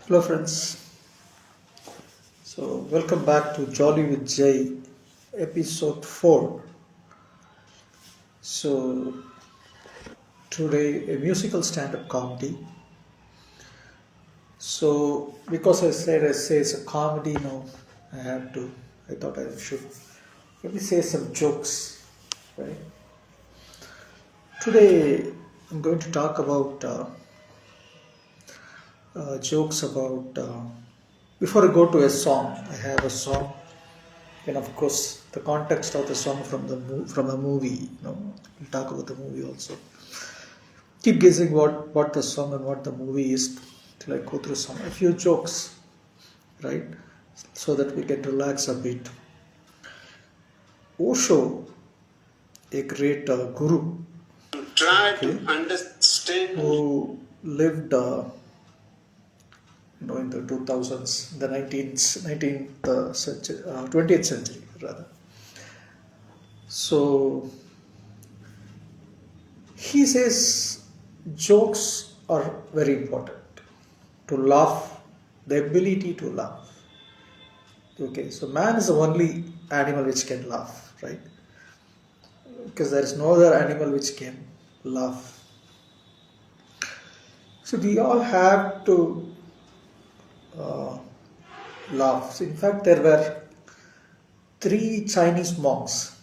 Hello friends, so welcome back to Jolly with Jay episode 4. So today a musical stand-up comedy. So because I say it's a comedy now, I thought I should maybe say some jokes, right? Today I'm going to talk about jokes about before I go to a song. I have a song, and of course the context of the song from a movie. We'll talk about the movie also. Keep guessing what the song and what the movie is till I go through a few jokes, right? So that we can relax a bit. Osho, a great guru, try to understand who lived in the 2000s, the 19th century, 20th century rather. So he says jokes are very important. To laugh, the ability to laugh. Okay, so man is the only animal which can laugh, right? Because there is no other animal which can laugh. So we all have to laugh. So in fact, there were 3 Chinese monks.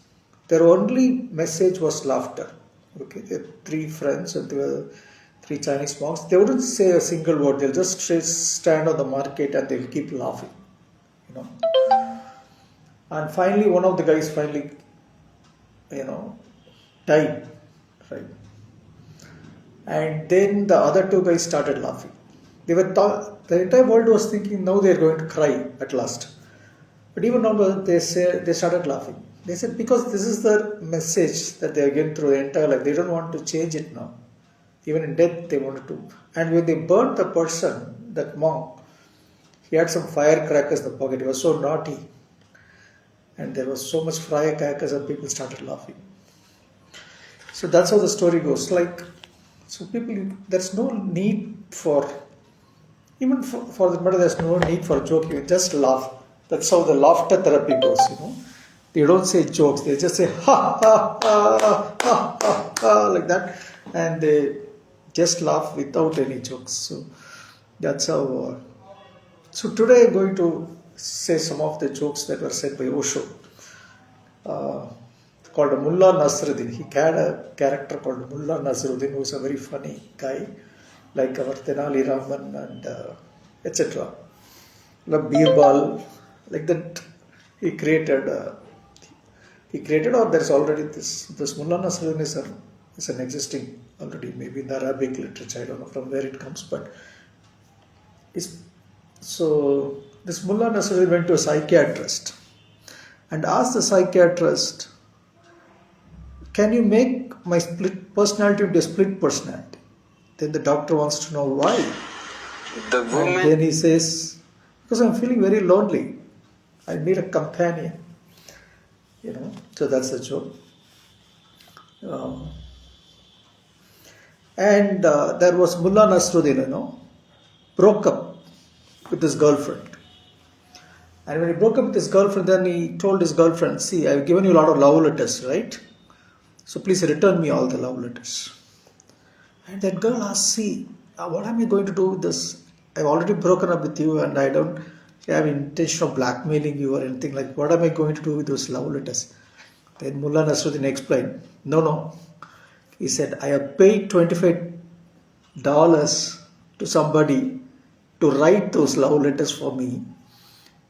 Their only message was laughter. Okay, they had 3 friends and they were 3 Chinese monks. They wouldn't say a single word. They'll just stand on the market and they'll keep laughing. And finally, one of the guys died, right? And then the other 2 guys started laughing. The entire world was thinking now they're going to cry at last. But even now they started laughing. They said because this is the message that they are getting through the entire life. They don't want to change it now. Even in death they wanted to. And when they burnt the person, that monk, he had some firecrackers in the pocket. He was so naughty. And there was so much firecrackers and people started laughing. So that's how the story goes. So there's no need for, even for the matter, there's no need for joking. You just laugh. That's how the laughter therapy goes, They don't say jokes. They just say ha ha ha ha ha ha like that. And they just laugh without any jokes. So that's how. So today I'm going to say some of the jokes that were said by Osho. Called Mullah Nasruddin. He had a character called Mullah Nasruddin, who was a very funny guy, like our Tenali Raman and etc. Like Birbal, like that. He created, or there's already this Mullah Nasruddin is an existing already, maybe in the Arabic literature. I don't know from where it comes, but so this Mullah Nasruddin went to a psychiatrist and asked the psychiatrist, can you make my split personality into a split personality? Then the doctor wants to know why. And then he says, because I'm feeling very lonely. I need a companion. So that's the joke. And there was Mullah Nasruddin, broke up with his girlfriend. And when he broke up with his girlfriend, then he told his girlfriend, see, I've given you a lot of love letters, right? So please return me all the love letters. And that girl asked, see, what am I going to do with this? I've already broken up with you and I don't have intention of blackmailing you or anything like that. What am I going to do with those love letters? Then Mullah Nasruddin explained, no. He said, I have paid $25 to somebody to write those love letters for me.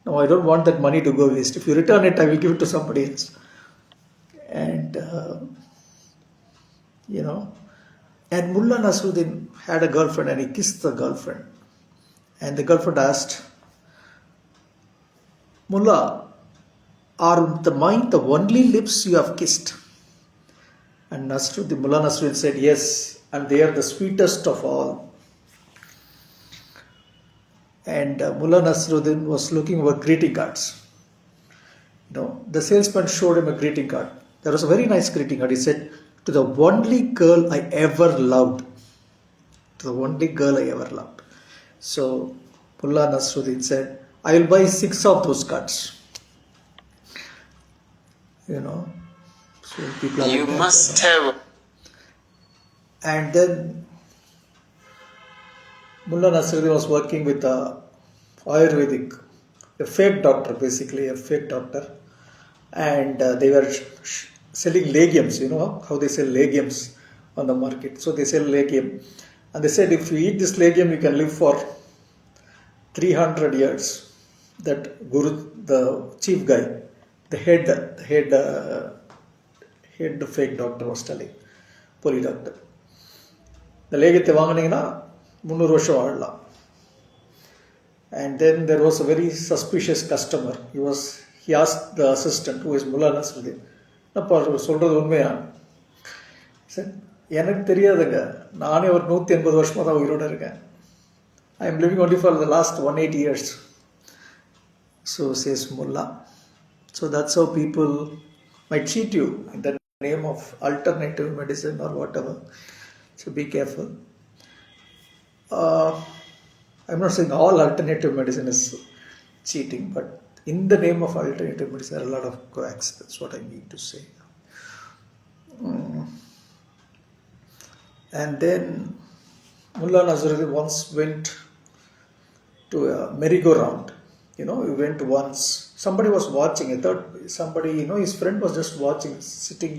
No, I don't want that money to go waste. If you return it, I will give it to somebody else. And, and Mullah Nasruddin had a girlfriend and he kissed the girlfriend. And the girlfriend asked, Mullah, are mine the only lips you have kissed? And Mullah Nasruddin said, yes, and they are the sweetest of all. And Mullah Nasruddin was looking for greeting cards. The salesman showed him a greeting card. There was a very nice greeting card. He said, to the only girl I ever loved. To the only girl I ever loved. So Mullah Nasruddin said, I will buy 6 of those cards. You know, so people are You like that, must you know. have. And then Mullah Nasruddin was working with a Ayurvedic, a fake doctor, basically a fake doctor, and they were selling legumes. You know how they sell legumes on the market. So they sell legume, and they said if you eat this legume, you can live for 300 years. That Guru, the chief guy, the head fake doctor was telling, poly doctor. The லேகியத்தை வாங்கினீங்கன்னா 300 வருஷம் வாழலாம். And then there was a very suspicious customer. He asked the assistant, who is Mullah Nasruddin, என்னப்பா சொல்கிறது உண்மையா? Said, எனக்கு தெரியாதுங்க, நானே ஒரு 180 வருஷமாக தான் உயிரோடு இருக்கேன். I am living only for the last 180 years. So says Mullah. So that's how people might cheat you in the name of alternative medicine or whatever. So be careful. I'm not saying all alternative medicine is cheating, but in the name of alternative medicine, there are a lot of quacks. That's what I mean to say. And then Mullah Nasruddin once went to a merry-go-round. You know, he went once. Somebody was watching. I thought somebody, his friend was just watching, sitting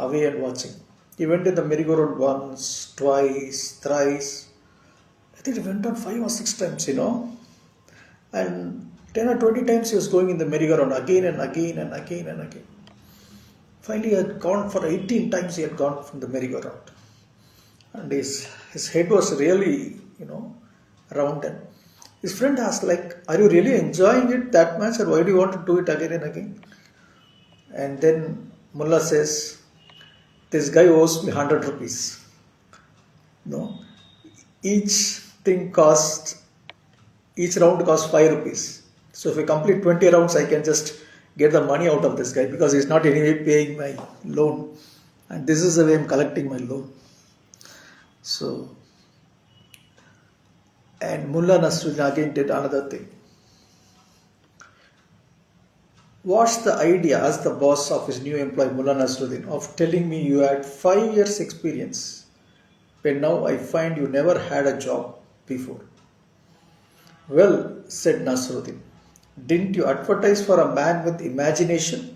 away and watching. He went in the merry-go-round once, twice, thrice. I think he went on 5 or 6 times, And 10 or 20 times he was going in the merry-go-round again and again and again and again. Finally, he had gone for 18 times, he had gone from the merry-go-round. And his head was really, rounded. His friend asked, are you really enjoying it that much, or why do you want to do it again and again? And then Mullah says, this guy owes me 100 rupees. Each round costs 5 rupees. So if I complete 20 rounds, I can just get the money out of this guy, because he's not anyway paying my loan. And this is the way I'm collecting my loan. So, and Mullah Nasruddin again did another thing. What's the idea, as the boss of his new employee, Mullah Nasruddin, of telling me you had 5 years experience, when now I find you never had a job before? Well, said Nasruddin, didn't you advertise for a man with imagination?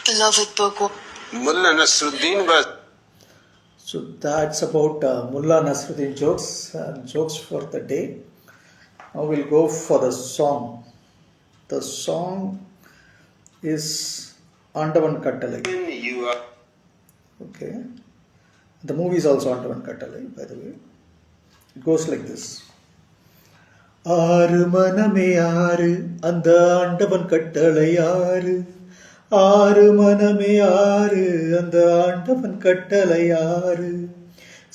Beloved book. Mullah Nasruddin was. So that's about Mullah Nasruddin jokes for the day. Now we'll go for the song. The song is aandavan kattalai. Okay. The movie is also aandavan kattalai, by the way. It goes like this. ஆறு மனமே ஆறு அந்த ஆண்டவன் கட்டளை ஆறு, ஆறு மனமே ஆறு அந்த ஆண்டவன் கட்டளை ஆறு,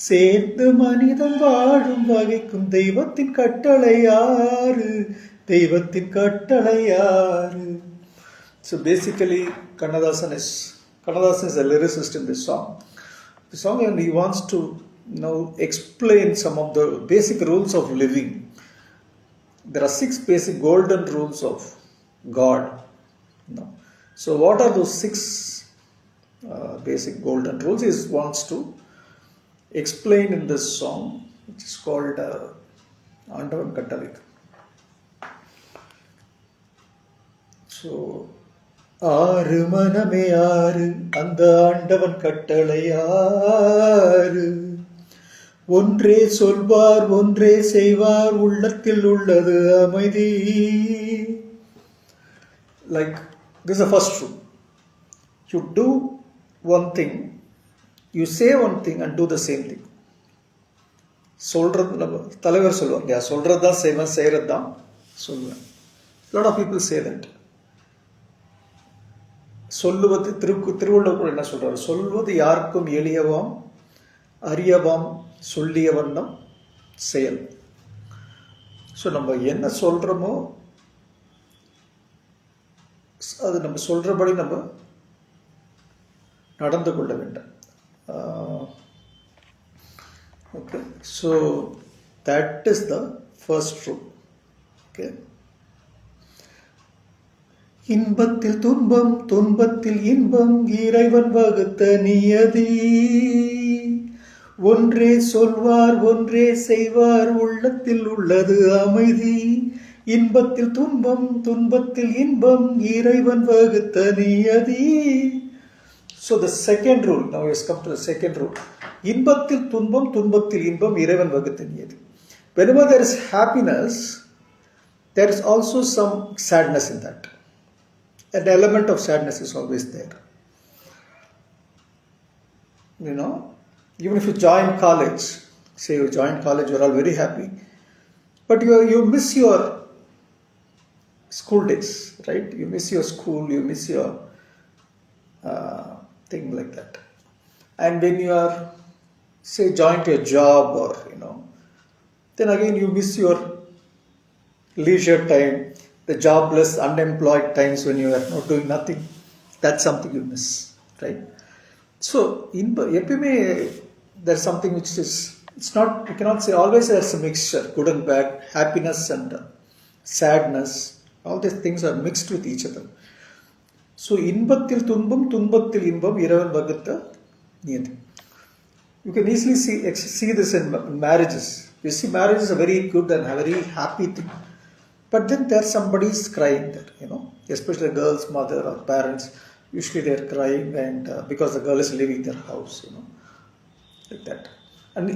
சேர்ந்து மனிதன் வாழும் வகைக்கும் தெய்வத்தின் கட்டளை ஆறு, தெய்வத்தின் கட்டளை ஆறு. So basically Kannadasan is a lyricist in this song. The song, and he wants to explain some of the basic rules of living. There are 6 basic golden rules of God. So what are those 6 basic golden rules? He wants to explain in this song, which is called aandavan kattalai. So, ஆறு மனமே ஆறு அந்த ஆண்டவன் கட்டளை ஆறு, ஒன்றே சொல்வார் ஒன்றே செய்வார் உள்ளத்தில் உள்ளது அமைதி. Like, this is the first rule. You do one thing, you say one thing and do the same thing. சொல்றது நம்ம தலைவர் சொல்லுவாங்க, சொல்றது தான் செய்வேன், செய்யறது தான் சொல்லுவேன். A lot of people say that. சொல்லுவது திருவள்ளுவர் கூட என்ன சொல்றாரு? சொல்வது யாருக்கும் எளியவாம் அறியவாம் சொல்லிய வண்ணம் செயல். ஸோ நம்ம என்ன சொல்றோமோ அது நம்ம சொல்றபடி நம்ம நடந்து கொள்ள வேண்டும். Uh, okay, so that is the first rule. Okay. இன்பத்தில் துன்பம் துன்பத்தில் இன்பம் இறைவன் வகுத்த நியதி ஒன்றே சொல்வார் ஒன்றே செய்வார் உள்ளத்தில் உள்ளது அமைதி இன்பத்தில் துன்பம் துன்பத்தில் இன்பம் இறைவன் வகுத்த நியதி. So the second rule, now we come to the second rule. இன்பத்தில் துன்பம் துன்பத்தில் இன்பம் இறைவன் வகுத்த நியதி. Whenever there is happiness, there is also some sadness in that. An element of sadness is always there. You know, even if you join college, say you join college, you are all very happy, but you miss your school days, right? You miss your school, you miss your thing like that. And when you are, say, joined to a job, or then again you miss your leisure time, the jobless, unemployed times when you are not doing nothing. That's something you miss, right? So, there's something which is, it's not, you cannot say always there's a mixture, good and bad, happiness and sadness, all these things are mixed with each other. So, இன்பத்தில் துன்பம் துன்பத்தில் இன்பம் இறைவன் வகுத்த நியதி. You can easily see this in marriages. You see, marriage is a very good and a very happy thing. But then there's somebody is crying there, especially the girl's mother or parents. Usually they're crying, and because the girl is leaving their house, like that. And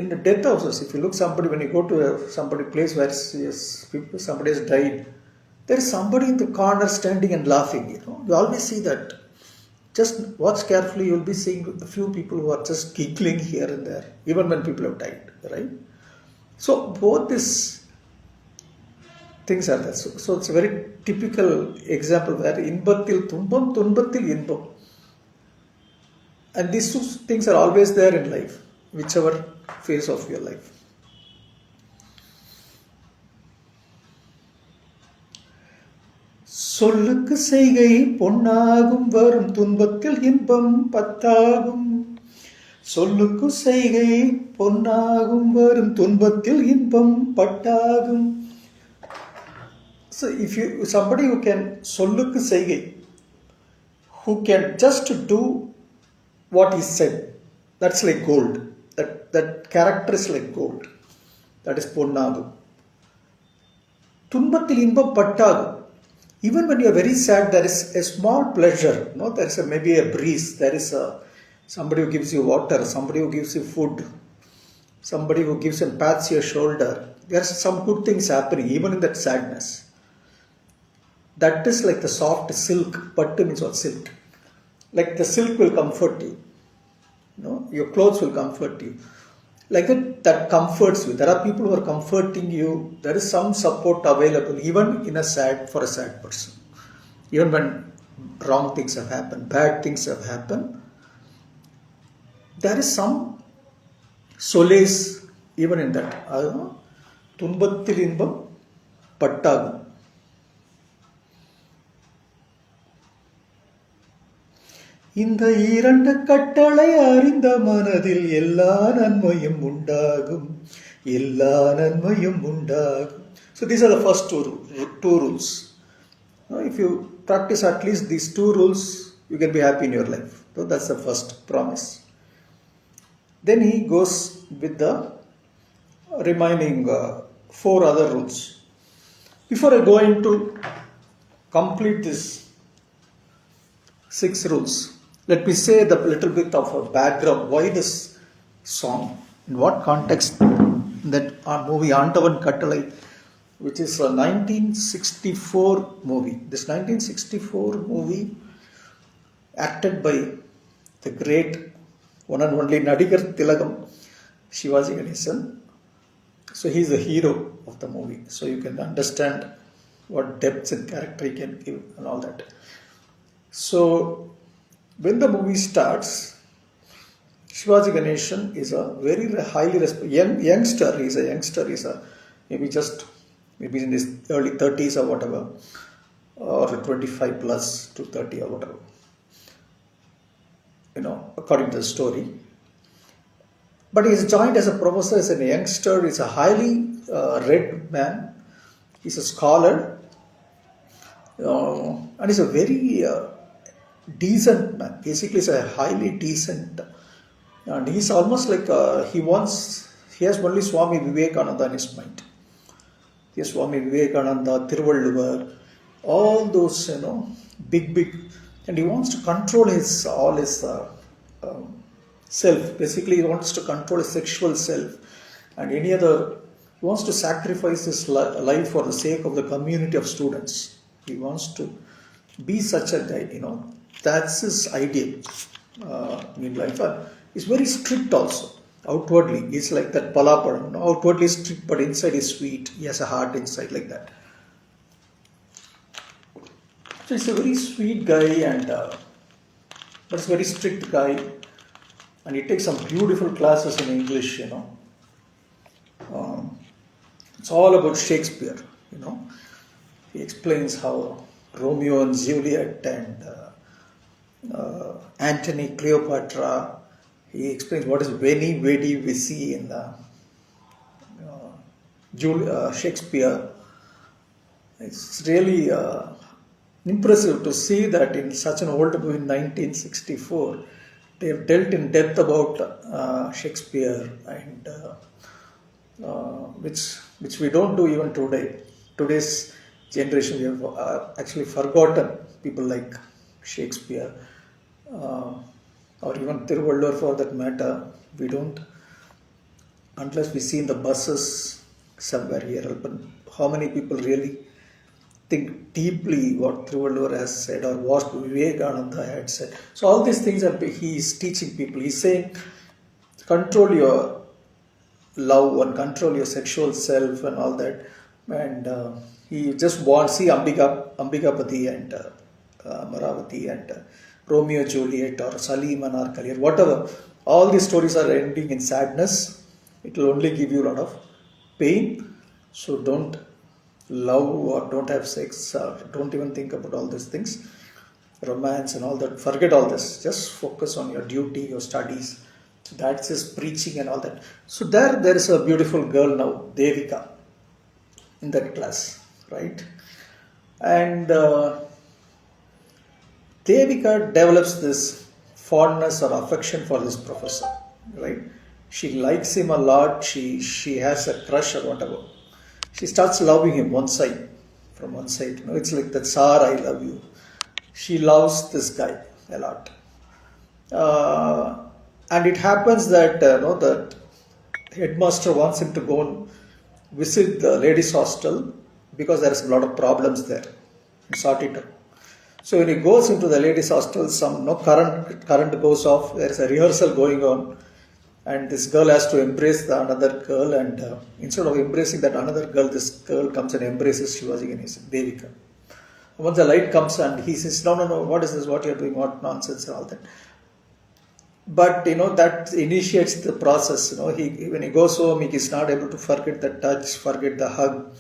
in the death houses, if you look somebody, when you go to somebody place where somebody has died, there is somebody in the corner standing and laughing. You always see that. Just watch carefully, you'll be seeing a few people who are just giggling here and there, even when people have died, right? So both these things are there. So it's a very typical example where inbathil tumbam tunbathil inbam. And these two things are always there in life, whichever phase of your life. சொல்லுக்கு செய்கை பொன்னாகும் வரும் துன்பத்தில் இன்பம் பத்தாகும். சொல்லுக்கு செய்கை பொன்னாகும் வரும் துன்பத்தில் இன்பம் பட்டாகும். So if somebody who can சொல்லுக்கு செய்கை, who can just do what he said, that's like gold. That character is like gold. That is பொன்னாகும். துன்பத்தில் இன்பம் பட்டாகும். Even when you are very sad, there is a small pleasure. There is maybe a breeze. There is somebody who gives you water, somebody who gives you food, somebody who gives and pats your shoulder. There are some good things happening, even in that sadness. That is like the soft silk. Pattu means what? Silk. Like the silk will comfort you. Your clothes will comfort you. Like that comforts you. There are people who are comforting you. There is some support available even for a sad person. Even when wrong things have happened, bad things have happened, there is some solace even in that. துன்பத்தில் இன்பம் பட்டாகும். இந்த இரண்டு கட்டளை அறிந்த மனதில் எல்லா நன்மையும் உண்டாகும், எல்லா நன்மையும் உண்டாகும். So these are the first two rules. If you practice at least these two rules, you can be happy in your life. So that's the first promise. Then he goes with the remaining 4 other rules. Before I go into complete this 6 rules, let me say the little bit of a background. Why this song? In what context? That movie aandavan kattalai, which is a 1964 movie. This 1964 movie, acted by the great one and only Nadigar Tilagam, Shivaji Ganesan. So he is the hero of the movie. So you can understand what depths and character he can give and all that. So when the movie starts, Shivaji Ganesan is a very highly respected youngster. He's a youngster. He's maybe in his early 30s or whatever, or 25 plus to 30 or whatever. according to the story. But he's joined as a professor as a youngster. He's a highly read man. He's a scholar, and he's a very decent man. Basically, he's a highly decent, and he's almost like he has only Swami Vivekananda in his mind. He has Swami Vivekananda, Thiruvalluvar, all those big, and he wants to control all his um, self. Basically, he wants to control his sexual self and any other. He wants to sacrifice his life for the sake of the community of students. He wants to be such a guy. That's his ideal in life. He's very strict also. Outwardly, he's like that Palapadam. Outwardly strict, but inside he's sweet. He has a heart inside like that. So he's a very sweet guy, but he's a very strict guy, and he takes some beautiful classes in English. It's all about Shakespeare. He explains how Romeo and Juliet and Antony, Cleopatra. He explains what is veni, vidi, vici in Shakespeare. It's really impressive to see that in such an old book in 1964, they have dealt in depth about Shakespeare, and which we don't do even today. Today's generation, we have actually forgotten people like Shakespeare, or even Thiruvalluvar for that matter. We don't, unless we see in the buses somewhere here. But how many people really think deeply what Thiruvalluvar has said or what Vivekananda had said? So all these things he is teaching people. He's saying, control your love and control your sexual self and all that. And he just wants, see Ambikapati and Amaravati and Romeo Juliet or Salim and Arkalir, whatever. All these stories are ending in sadness. It will only give you a lot of pain. So don't love or don't have sex or don't even think about all these things, romance and all that. Forget all this. Just focus on your duty, your studies. That's his preaching and all that. So there is a beautiful girl now, Devika, in that class, right? And Devika develops this fondness or affection for this professor, right? She likes him a lot. She has a crush or whatever. She starts loving him from one side. It's like the Tsar, I love you. She loves this guy a lot. And it happens that that headmaster wants him to go and visit the ladies' hostel because there is a lot of problems there and sort it out. So when he goes into the ladies' hostel, some current goes off. There is a rehearsal going on, and this girl has to embrace the another girl, and instead of embracing that another girl, this girl comes and embraces Shivaji Ganesan, Devika. Once the light comes and he says, no, what is this, what you're doing, what nonsense and all that. But that initiates the process. When he goes home, he is not able to forget the touch, forget the hug,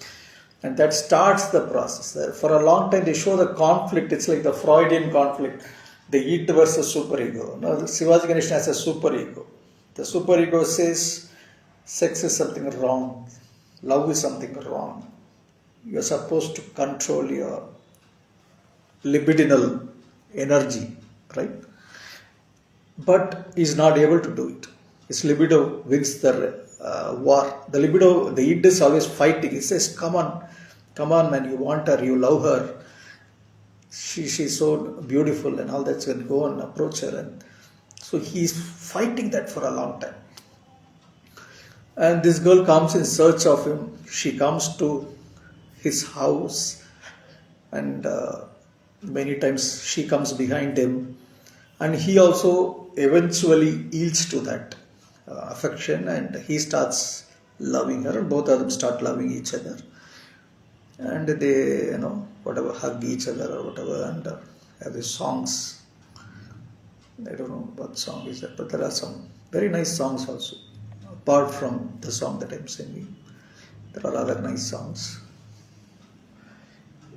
and that starts the process. For a long time they show the conflict. It's like the Freudian conflict, the id versus superego. Shivaji Ganesan has a superego. The superego says sex is something wrong, love is something wrong. You're supposed to control your libidinal energy, right? But he's not able to do it. His libido wins the war. The libido, the id is always fighting. It says, come on man, you want her, you love her. She's so beautiful and all that, so go and approach her. And so he's fighting that for a long time. And this girl comes in search of him. She comes to his house, and many times she comes behind him. And he also eventually yields to that affection, and he starts loving her, and both of them start loving each other. And they, whatever, hug each other or whatever, and have these songs. I don't know what song is that, but there are some very nice songs also. Apart from the song that I'm singing, there are other nice songs.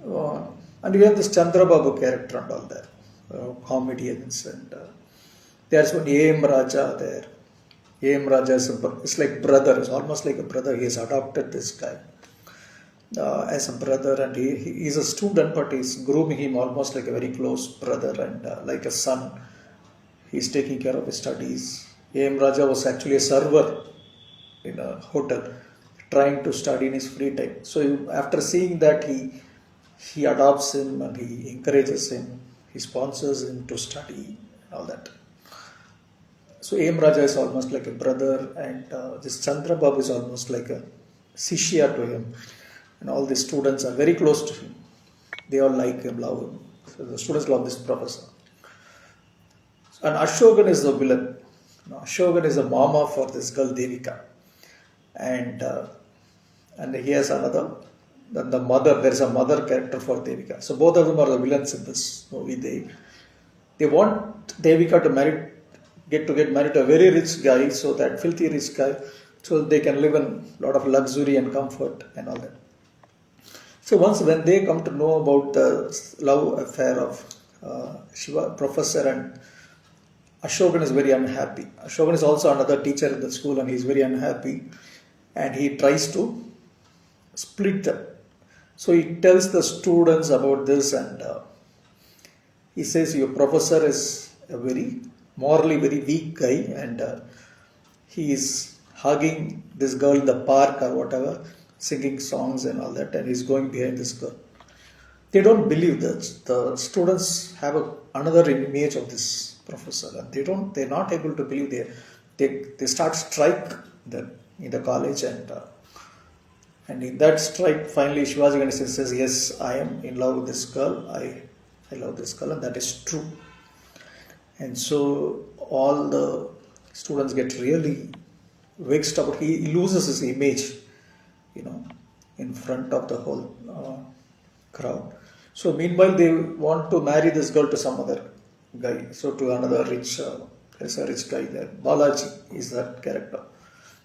And we have this Chandra Babu character and all that, comedians, and There's one A.M. Raja there. A.M. Raja is like brother, it's almost like a brother. He has adopted this guy as a brother, and he's a student, but he's grooming him almost like a very close brother and like a son. He's taking care of his studies. A.M. Raja was actually a server in a hotel, trying to study in his free time. So after seeing that, he adopts him and he encourages him. He sponsors him to study and all that. So A.M. Raja is almost like a brother, and this Chandra Babu is almost like a Sishya to him. And all the students are very close to him. They all like him, love him. So the students love this professor. And Ashokan is the villain. Ashokan is the mama for this girl Devika. And he has another, then the mother, there is a mother character for Devika. So both of them are the villains in this movie. They want Devika to get married to a very rich guy, so that filthy rich guy, so they can live in a lot of luxury and comfort and all that. So once when they come to know about the love affair of Shiva, professor, and Ashokan is very unhappy. Ashokan is also another teacher in the school, and he is very unhappy, and he tries to split them. So he tells the students about this, and he says, your professor is a morally very weak guy, and he is hugging this girl in the park or whatever, singing songs and all that, and he's going behind this girl. They don't believe that. The students have another image of this professor, and they're not able to believe. They start strike in the college, and in that strike, finally Shivaji Ganesan says, yes, I am in love with this girl. I love this girl, and that is true. And so all the students get really vexed about. He loses his image, in front of the whole crowd. So meanwhile, they want to marry this girl to some other guy. So to another there's a rich guy there. Balaji is that character.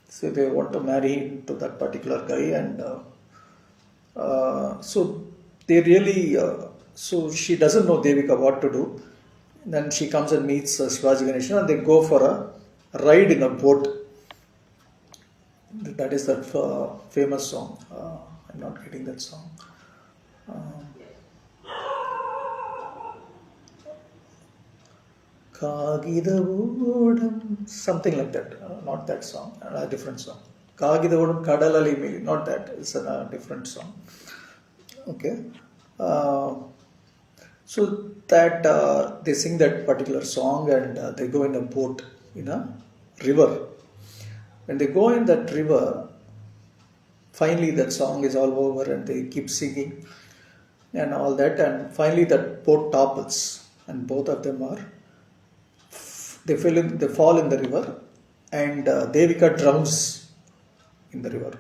So they want to marry him to that particular guy, and so they really. So she doesn't know Devika what to do. Then she comes and meets Shivaji Ganesan, and they go for a ride in a boat. That is that famous song. I'm not getting that song. Kagidavudam, something like that. Not that song, a different song. Kagidavudam kattalai, not that. It's a different song. Okay. So that they sing that particular song, and they go in a boat in a river. When they go in that river, finally that song is all over, and they keep singing and all that, and finally that boat topples, and both of them they fall in the river, and Devika drowns in the river.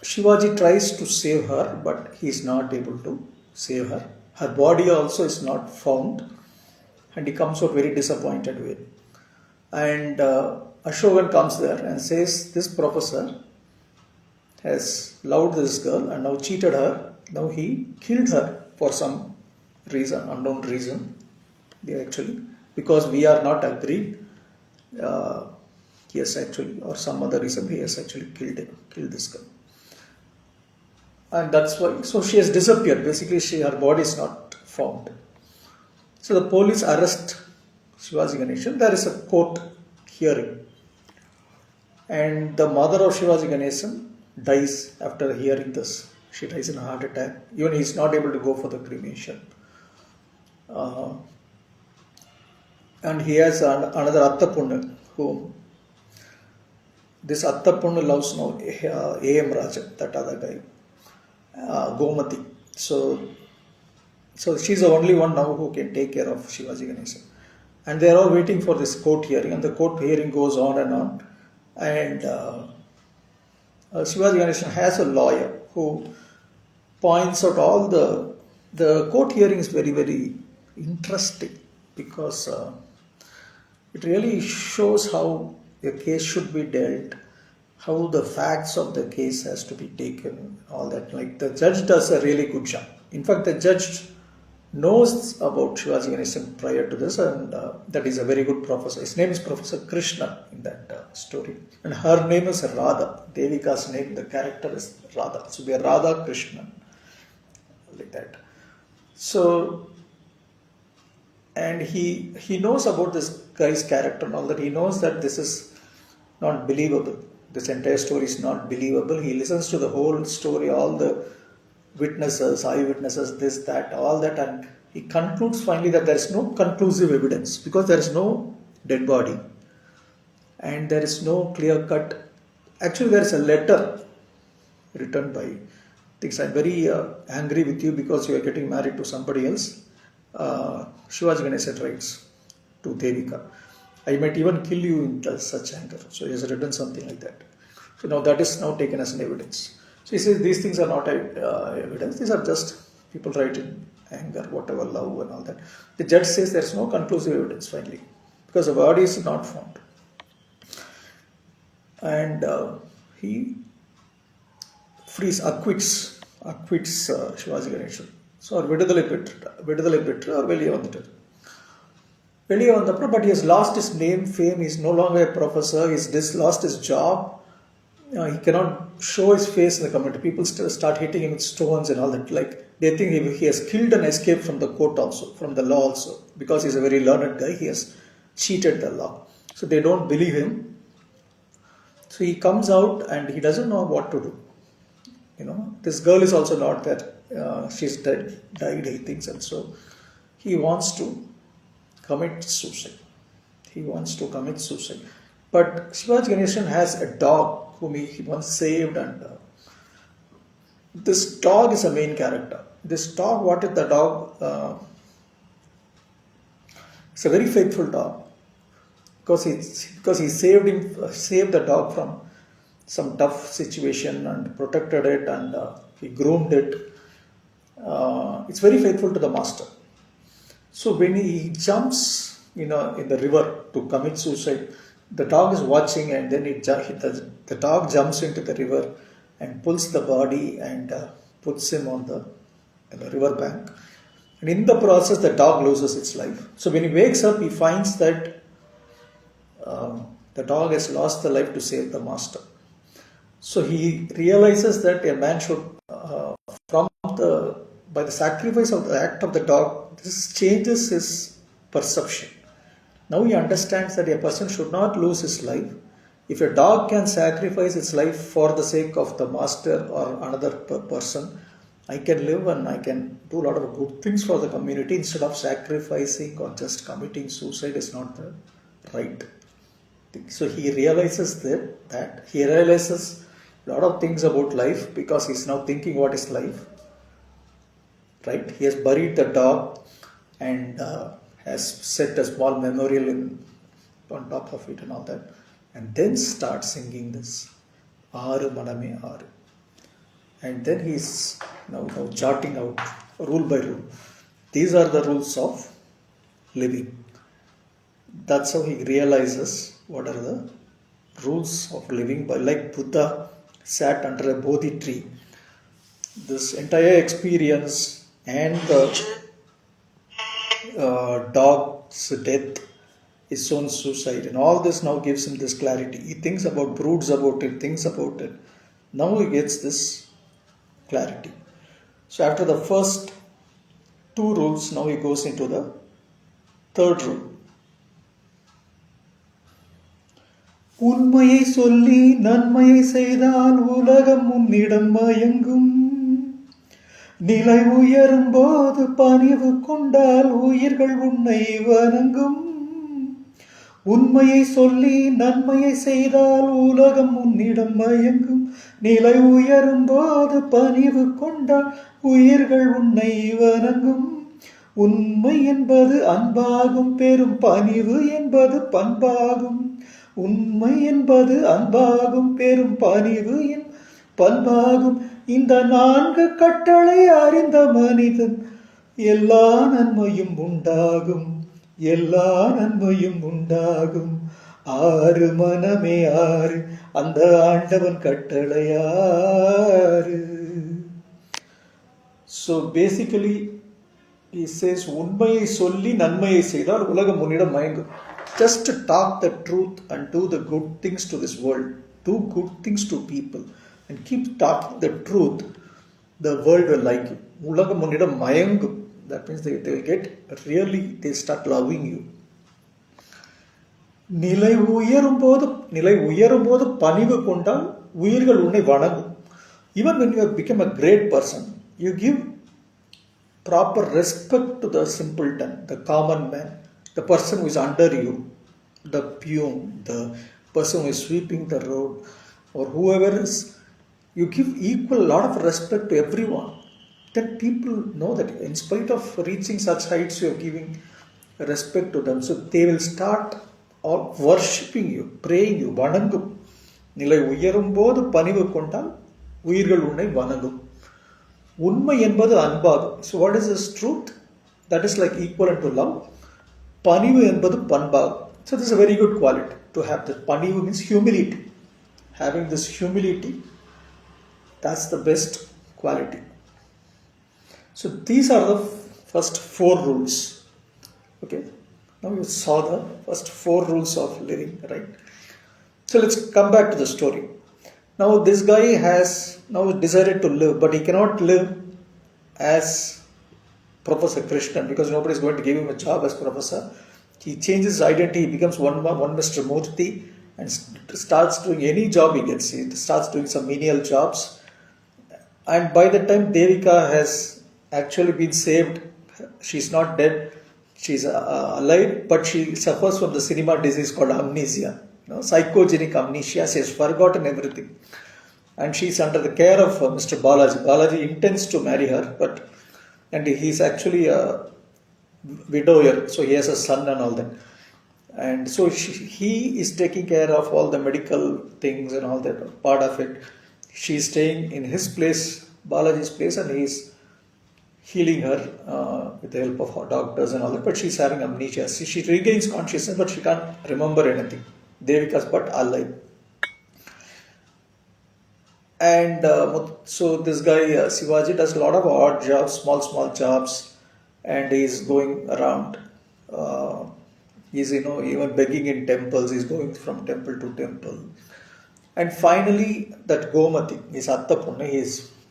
Shivaji tries to save her, but he is not able to save her. Her body also is not found, and he comes out very disappointed with. And Ashokan comes there and says, this professor has loved this girl and now cheated her. Now he killed her for some reason, unknown reason. Because we are not agreed. He has actually, or some other reason, he has actually killed this girl. And that's why, so she has disappeared. Basically, her body is not found. So the police arrest Shivaji Ganesan. There is a court hearing. And the mother of Shivaji Ganesan dies after hearing this. She dies in a heart attack. Even he is not able to go for the cremation. And he has another Attapunnu, whom this Attapunnu loves now, A.M. Raja, that other guy. Gomati. So she's the only one now who can take care of Shivaji Ganesan. And they are all waiting for this court hearing, and the court hearing goes on and on. And Shivaji Ganesan has a lawyer who points out all the court hearing is very, very interesting, because it really shows how a case should be dealt, how the facts of the case has to be taken, all that. Like the judge does a really good job. In fact, the judge knows about Shivaji Ganesan prior to this, and that is a very good professor. His name is Professor Krishna in that story, and her name is Radha. Devika's name, the character is Radha. So we are Radha Krishna, like that. So, and he knows about this guy's character and all that. He knows that this is not believable. This entire story is not believable. He listens to the whole story, all the witnesses, eyewitnesses, this, that, all that, and he concludes finally that there is no conclusive evidence because there is no dead body and there is no clear cut. Actually, there is a letter written by thinks I'm very angry with you because you are getting married to somebody else. Shivaji Ganesan writes to Devika, I might even kill you in such anger. So he has written something like that. So now that is now taken as an evidence. So he says these things are not evidence. These are just people write in anger, whatever, love and all that. The judge says there is no conclusive evidence finally because the body is not found. And he acquits Shivaji Ganesan. So or vidudalai petru or veliye vandittu. Veliye vandapra, but he has lost his name, fame. He is no longer a professor. He's lost his job. He cannot show his face in the community. People still start hitting him with stones and all that. Like they think he has killed and escaped from the court also, from the law also, because he's a very learned guy. He has cheated the law. So they don't believe him. So he comes out and he doesn't know what to do. This girl is also not there. She's died, he thinks, and so he wants to commit suicide. But Shivaji Ganesan has a dog whom he once saved, and this dog is a main character. This dog, what is the dog? It's a very faithful dog because he saved the dog from some tough situation and protected it, and he groomed it. It's very faithful to the master. So when he jumps in the river to commit suicide, the dog is watching, and then the dog jumps into the river and pulls the body and puts him on the river bank. And in the process, the dog loses its life. So when he wakes up, he finds that the dog has lost the life to save the master. So he realizes that a man should, by the sacrifice of the act of the dog, this changes his perception. Now he understands that a person should not lose his life. If a dog can sacrifice its life for the sake of the master or another person, I can live and I can do a lot of good things for the community instead of sacrificing or just committing suicide is not the right thing. So he realizes that he realizes a lot of things about life because he's now thinking what is life. Right? He has buried the dog and has set a small memorial on top of it and all that. And then starts singing this Aaru Maname Aaru. And then he's now charting out rule by rule. These are the rules of living. That's how he realizes what are the rules of living. Like Buddha sat under a Bodhi tree. This entire experience and the dog's death, his own suicide, and all this now gives him this clarity. He thinks broods about it, thinks about it. Now he gets this clarity. So after the first two rules, now he goes into the third rule. உண்மையை சொல்லி நன்மையை செய்தால் உலகம் உன்னிடம் மயங்கும். நிலை உயரும் போது பணிவு கொண்டால் உயிர்கள் உன்னை வணங்கும். உண்மையை சொல்லி நன்மையை செய்தால் உலகம் உன்னிடம் மயங்கும். நிலை உயரும் போது பணிவு கொண்டால் உயிர்கள் உன்னை வணங்கும். உண்மை என்பது அன்பாகும், பெரும் பணிவு என்பது பண்பாகும். உண்மை என்பது அன்பாகும், பெரும் பணிவு பண்பாகும். இந்த 4 கட்டளை அறிந்த மனிதன் எல்லா நன்மையும் உண்டாகும், எல்லா நன்மையும் உண்டாகும். ஆறு மனமே ஆறு, அந்த ஆண்டவன் கட்டளையாறு. So basically he says, உண்மையை சொல்லி நன்மையை செய்தால் உலகம் உன்னிடம் மயங்கும். Just talk the truth and do the good things to this world. Do good things to people and keep talking the truth. The world will like you. உலகம் உன்னிடம் மயங்கும். That means they will get really, they start loving you. நிலை உயரும் போது பணிவு கொண்டால் உயிர்கள் உன்னை வணங்கும். Even when you have become a great person, you give proper respect to the simpleton, the common man, the person who is under you, the peon, the person who is sweeping the road, or whoever is. You give equal lot of respect to everyone. Then people know that in spite of reaching such heights, you are giving respect to them. So they will start worshipping you, praying you, வணங்கும். நிலை உயரும் போது பணிவு கொண்டால் உயிர்கள் உன்னை வணங்கும். உண்மை என்பது அன்பாகும். So what is this truth? That is like equivalent to love. பணிவு என்பது பண்பாகும். So this is a very good quality to have. That பணிவு means humility. Having this humility, that's the best quality. So these are the first 4 rules. Okay. Now you saw the first 4 rules of living, right? So let's come back to the story. Now this guy has now decided to live, but he cannot live as Professor Krishnan because nobody is going to give him a job as professor. He changes his identity, he becomes one Mr. Murthy and starts doing any job he gets. He starts doing some menial jobs. And by the time Devika has actually been saved, she's not dead, she's alive, but she suffers from the cinema disease called amnesia. Psychogenic amnesia. She has forgotten everything. And she's under the care of Mr. Balaji. Balaji intends to marry her, and he's actually a widower, so he has a son and all that. And so he is taking care of all the medical things and all that part of it. She's staying in his place, Balaji's place, and he's healing her with the help of her doctors and all that. But she's having amnesia. She regains consciousness, but she can't remember anything. Devika's but alive. And so this guy Shivaji does a lot of odd jobs, small jobs, and he's going around. He's even begging in temples. He's going from temple to temple, and finally that Gomati, his Atta Punna, he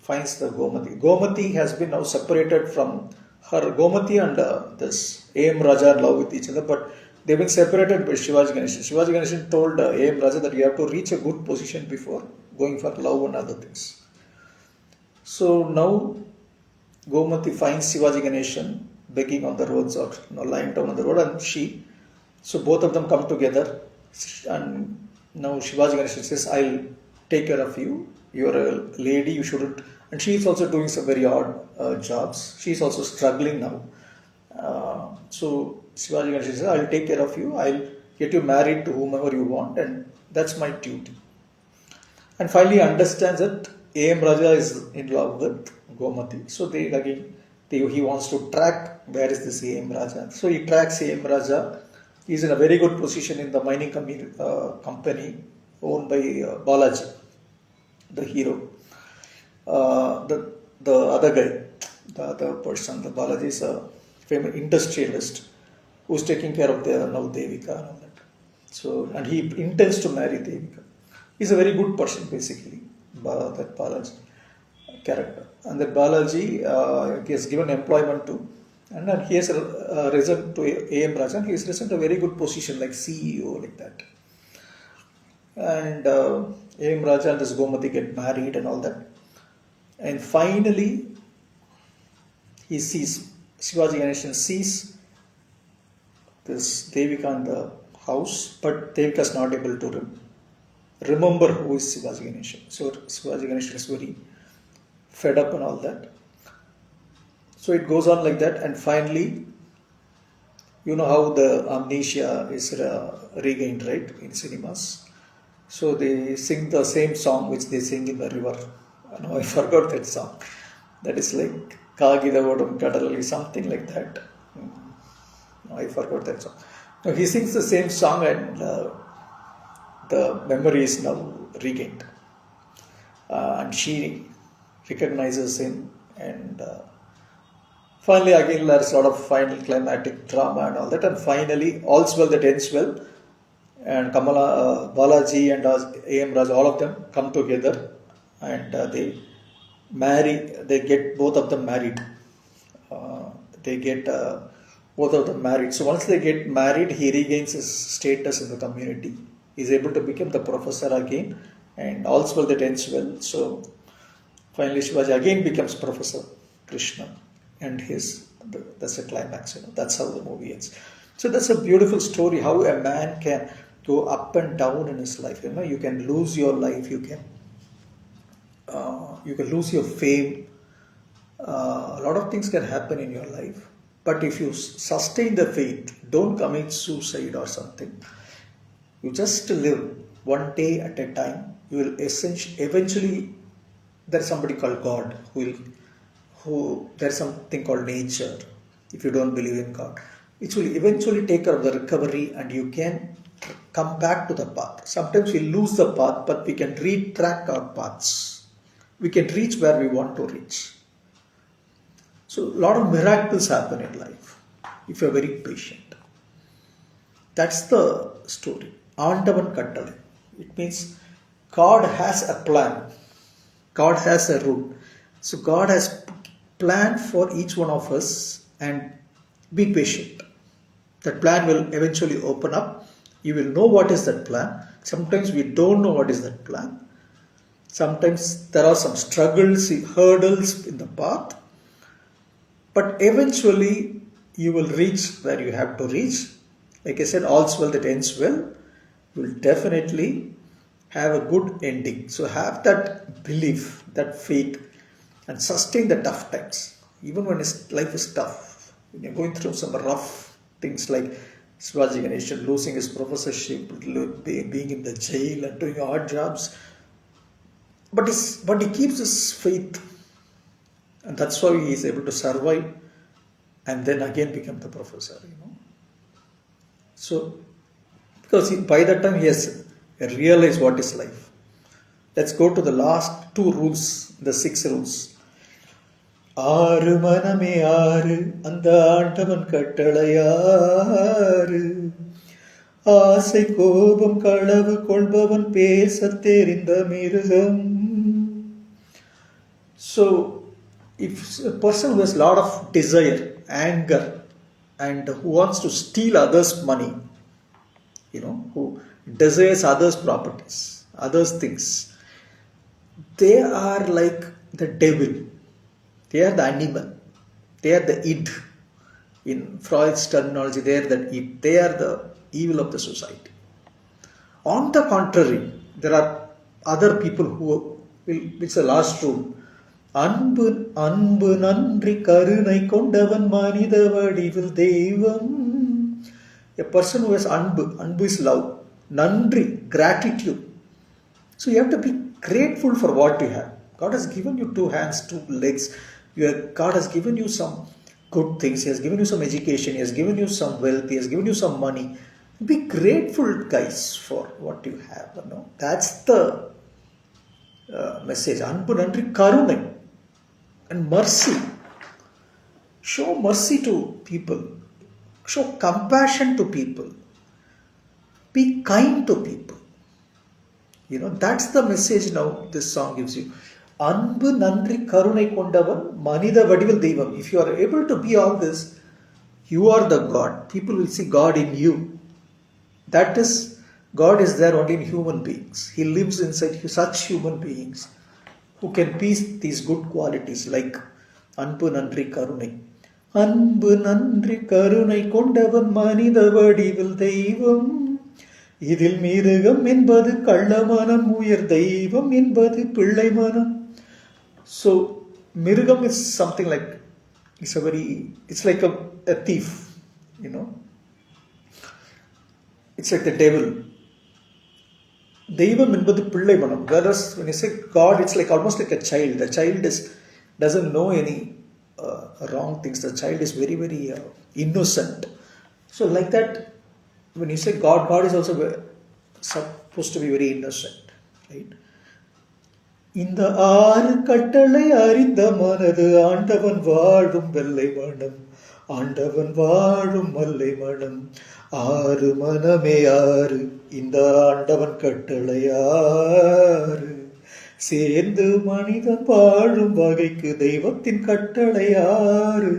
finds the Gomati. Gomati has been now separated from her. Gomati and this A.M. Raja are in love with each other, but they've been separated by Shivaji Ganeshan. Shivaji Ganeshan told A.M. Raja that you have to reach a good position before going for love and other things. So now Gomati finds Shivaji Ganeshan begging on the roads or lying down on the road, and so both of them come together, and now Shivaji Ganeshan says, I'll take care of you. You're a lady, you shouldn't. And she is also doing some very odd jobs. She is also struggling now. So Shivaji Ganeshan says, I'll take care of you. I'll get you married to whomever you want, and that's my duty. And finally understands that A.M. Raja is in love with Gomati. So he wants to track where is this A.M. Raja. So he tracks A.M. Raja. He's in a very good position in the mining company owned by Balaji, the hero. The other guy, the other person, the Balaji is a famous industrialist who's taking care of now Devika and all that. So, and he intends to marry Devika. He's a very good person basically, that Balaji character. And that Balaji he has given employment to, and then he has risen to A.M. Rajan. He has risen to a very good position like CEO, like that. And A.M. Raja and this Gomati get married and all that. And finally, he sees, Shivaji Ganeshan sees this Devika in the house, but Devika is not able to remember who is Shivaji Ganeshan. So Shivaji Ganeshan is very fed up and all that. So it goes on like that, and finally, you know how the amnesia is regained, right, in cinemas. So they sing the same song which they sing in the river. No, I forgot that song. That is like Kagidavodam Kattalai, something like that. No, I forgot that song. Now he sings the same song, and the memory is now regained. And she recognizes him, and Finally, again, there's a lot of final climatic drama and all that, and finally, all's well that ends well. And Kamala, Balaji, and A.M. Raj, all of them come together, and they marry. They get both of them married. Uh, they get both of them married. So once they get married, he regains his status in the community. He's able to become the professor again, and all's well that ends well. So finally, Shivaji again becomes Professor Krishna, and that's a climax. That's how the movie ends. So that's a beautiful story. How a man can go up and down in his life. You can lose your life. You can lose your fame. A lot of things can happen in your life. But if you sustain the faith, don't commit suicide or something. You just live one day at a time. You will eventually. There's somebody called God there's something called nature. If you don't believe in God, it will eventually take care of the recovery, and you can come back to the path. Sometimes we lose the path, but we can retrack our paths. We can reach where we want to reach. So a lot of miracles happen in life if you're very patient. That's the story. Aandavan kattalai. It means God has a plan. God has a rule. So God has planned for each one of us, and be patient. That plan will eventually open up. You will know what is that plan. Sometimes we don't know what is that plan. Sometimes there are some struggles, hurdles in the path. But eventually you will reach where you have to reach. Like I said, all's well that ends well. You will definitely have a good ending. So have that belief, that faith, and sustain the tough times. Even when life is tough, when you're going through some rough things like Shivaji Ganeshan losing his professorship, being in the jail and doing odd jobs. But he keeps his faith, and that's why he is able to survive and then again become the professor. So, because by that time he has realized what is life. Let's go to the last 2 rules, the 6 rules. ஆறு மனமே ஆறு அந்த ஆண்டவன் கட்டளையாறு ஆசை கோபம் களவு கொள்பவன் பேசத் தெரிந்த மிருகம். So if a person who has a lot of desire, anger, and who wants to steal others' money, who desires others' properties, others' things, they are like the devil. They are the animal. They are the id. In Freud's terminology, they are the id. They are the evil of the society. On the contrary, there are other people who will, it's the last rule. அன்பு அன்பு நன்றி கருணை கொண்டவன் மனித வடிவில் தெய்வம். A person who has anbu is love. Nandri, gratitude. So you have to be grateful for what you have. God has given you 2 hands, 2 legs. God has given you some good things. He has given you some education. He has given you some wealth. He has given you some money. Be grateful, guys, for what you have. That's the message. Anbu nandri karunai, and mercy. Show mercy to people. Show compassion to people. Be kind to people. That's the message now this song gives you. அன்பு நன்றி கருணை கொண்டவன் மனித வடிவில் தெய்வம். If you are able to be all this, you are the God. People will see God in you. That is, God is there only in human beings. He lives inside such human beings who can be these good qualities like அன்பு நன்றி கருணை. அன்பு நன்றி கருணை கொண்டவன் மனித வடிவில் தெய்வம். இதில் மிருகம் என்பது கள்ளமனம், உயர் தெய்வம் என்பது பிள்ளை மனம். So mirugam is something like, it's like a thief, it's like the devil. தெய்வம் என்பது பிள்ளை மனம். Whereas when you say God, it's like almost like a child. The child doesn't know any wrong things. The child is very, very innocent. So like that, when you say God is also supposed to be very innocent, right? இந்த ஆறு கட்டளை அறிந்த மனது ஆண்டவன் வாழும் வெள்ளை மனம், ஆண்டவன் வாழும் மல்லை மனம். ஆறு மனமே ஆறு, இந்த ஆண்டவன் கட்டளை ஆறு. சேர்ந்து மனிதன் வாழும் வகைக்கு தெய்வத்தின் கட்டளை ஆறு,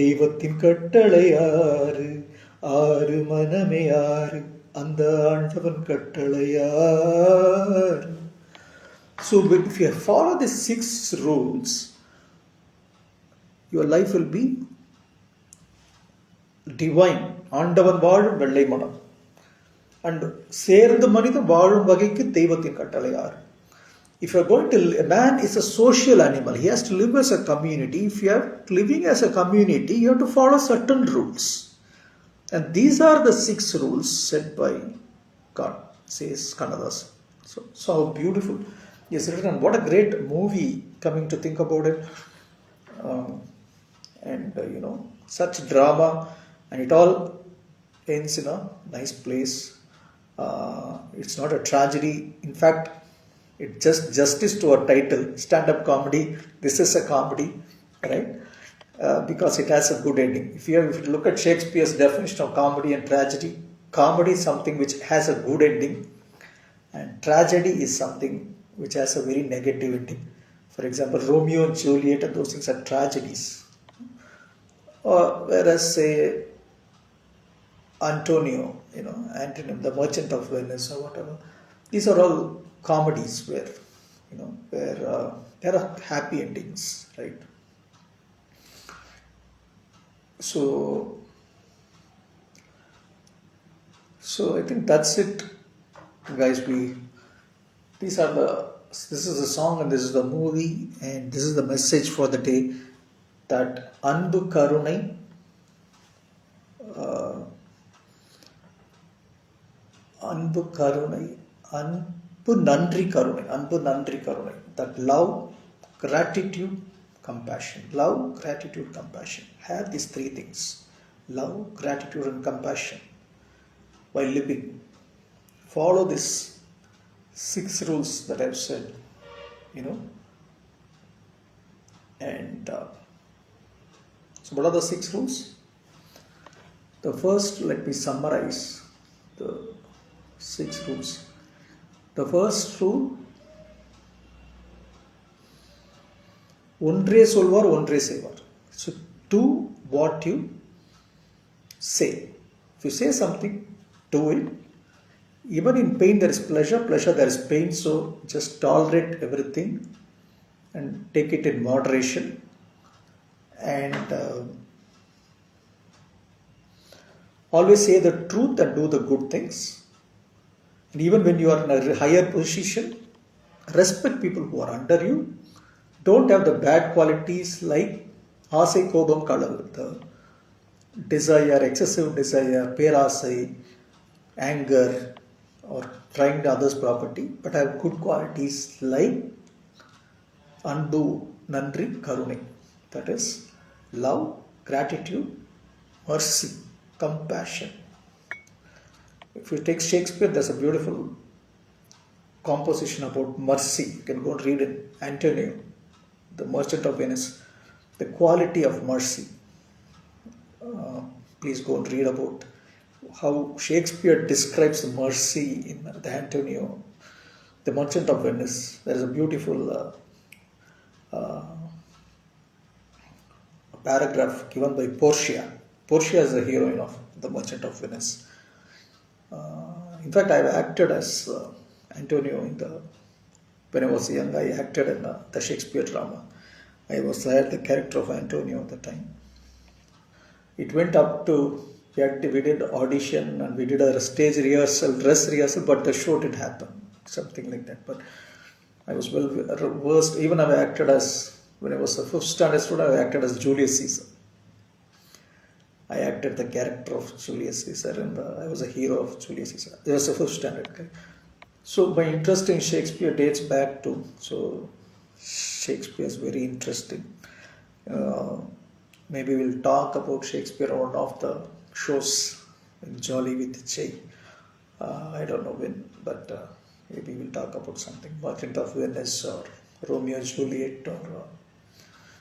தெய்வத்தின் கட்டளை ஆறு. ஆறு மனமே ஆறு, அந்த ஆண்டவன் கட்டளை ஆறு. So if you follow the 6 rules, your life will be divine. ஆண்டவன் வாழும் வெள்ளை மனம். And சேர்ந்து மனிதன் வாழும் வகைக்கு தெய்வத்தின் கட்டளை ஆறு. If you are going to, a man is a social animal. He has to live as a community. If you are living as a community, you have to follow certain rules. And these are the 6 rules set by God, says Kannadasan. So how beautiful. Yes, written. What a great movie, coming to think about it. Such drama, and it all ends in a nice place. It's not a tragedy. In fact, it's just justice to our title, stand-up comedy. This is a comedy, right? Because it has a good ending. If you look at Shakespeare's definition of comedy and tragedy, comedy is something which has a good ending, and tragedy is something which has a very negative ending. For example, Romeo and Juliet and those things are tragedies. Whereas, say, Antonio, Antonio, the Merchant of Venice or whatever, these are all comedies where there are happy endings, right? So I think that's it, guys. This is the song and this is the movie, and this is the message for the day, that anbu karunai, anbu nandri karunai, that love, gratitude, compassion. Love, gratitude, compassion. Have these 3 things: love, gratitude, and compassion while living. Follow this 6 rules that I've said, and so what are the 6 rules? The first, let me summarize the 6 rules. The first rule: ஒன்றே சொல்வார் ஒன்றே செய்வார். So do what you say. If you say something, do it. Even in pain there is pleasure there is pain. So just tolerate everything and take it in moderation. And always say the truth and do the good things. And even when you are in a higher position, respect people who are under you. Don't have the bad qualities like ஆசை, கோபம், களவு, the desire, excessive desire, பேராசை, anger, or trying to others' property, but have good qualities like anbu, nandri, karunai. That is love, gratitude, mercy, compassion. If you take Shakespeare, there's a beautiful composition about mercy. You can go and read it. Antonio, the Merchant of Venice, the quality of mercy. Please go and read about how Shakespeare describes mercy in the Antonio, the Merchant of Venice. There is a beautiful paragraph given by Portia. Portia is the heroine of the Merchant of Venice. In fact, I acted as Antonio when I was young. I acted in the Shakespeare drama. I had the character of Antonio at the time. It went up to, we did audition and we did a stage rehearsal, dress rehearsal, but the show didn't happen, something like that. But I was well versed. Even I acted as, when I was a 5th standard student, I acted as Julius Caesar. I acted the character of Julius Caesar, and I was a hero of Julius Caesar. I was a 5th standard guy. So my interest in Shakespeare dates back to, Shakespeare is very interesting. Maybe we'll talk about Shakespeare on one of the shows in Jolly with Jay. I don't know when, but maybe we'll talk about something. Merchant of Venice or Romeo Juliet, or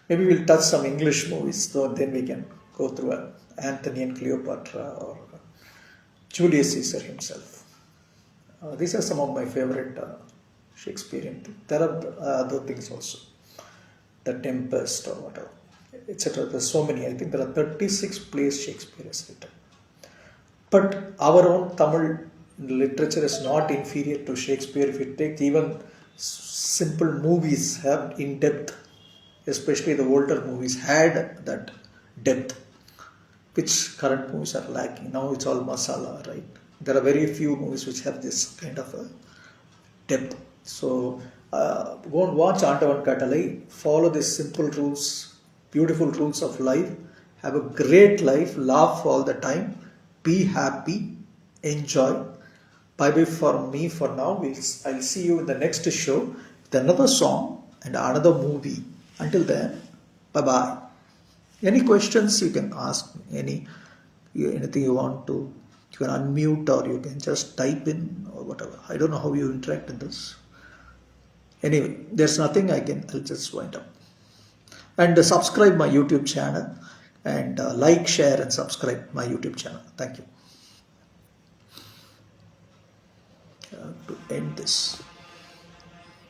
maybe we'll touch some English movies, so then we can go through Anthony and Cleopatra or Julius Caesar himself. These are some of my favorite Shakespearean things. There are other things also, The Tempest or whatever, etc. There's so many. I think there are 36 plays Shakespeare has written. But our own Tamil literature is not inferior to Shakespeare. If you take even simple movies, have in depth, especially the older movies had that depth, which current movies are lacking. Now it's all masala, right? There are very few movies which have this kind of a depth. So go and watch Aandavan Kattalai, follow these simple rules, beautiful rules of life, have a great life, laugh all the time, be happy, enjoy. Bye bye for me for now. I'll see you in the next show with another song and another movie. Until then, bye bye. Any questions you can ask me, anything you want to, you can unmute or you can just type in or whatever. I don't know how you interact in this. Anyway, there's nothing I'll just wind up. And subscribe my YouTube channel and like, share and subscribe my YouTube channel. Thank you. To end this.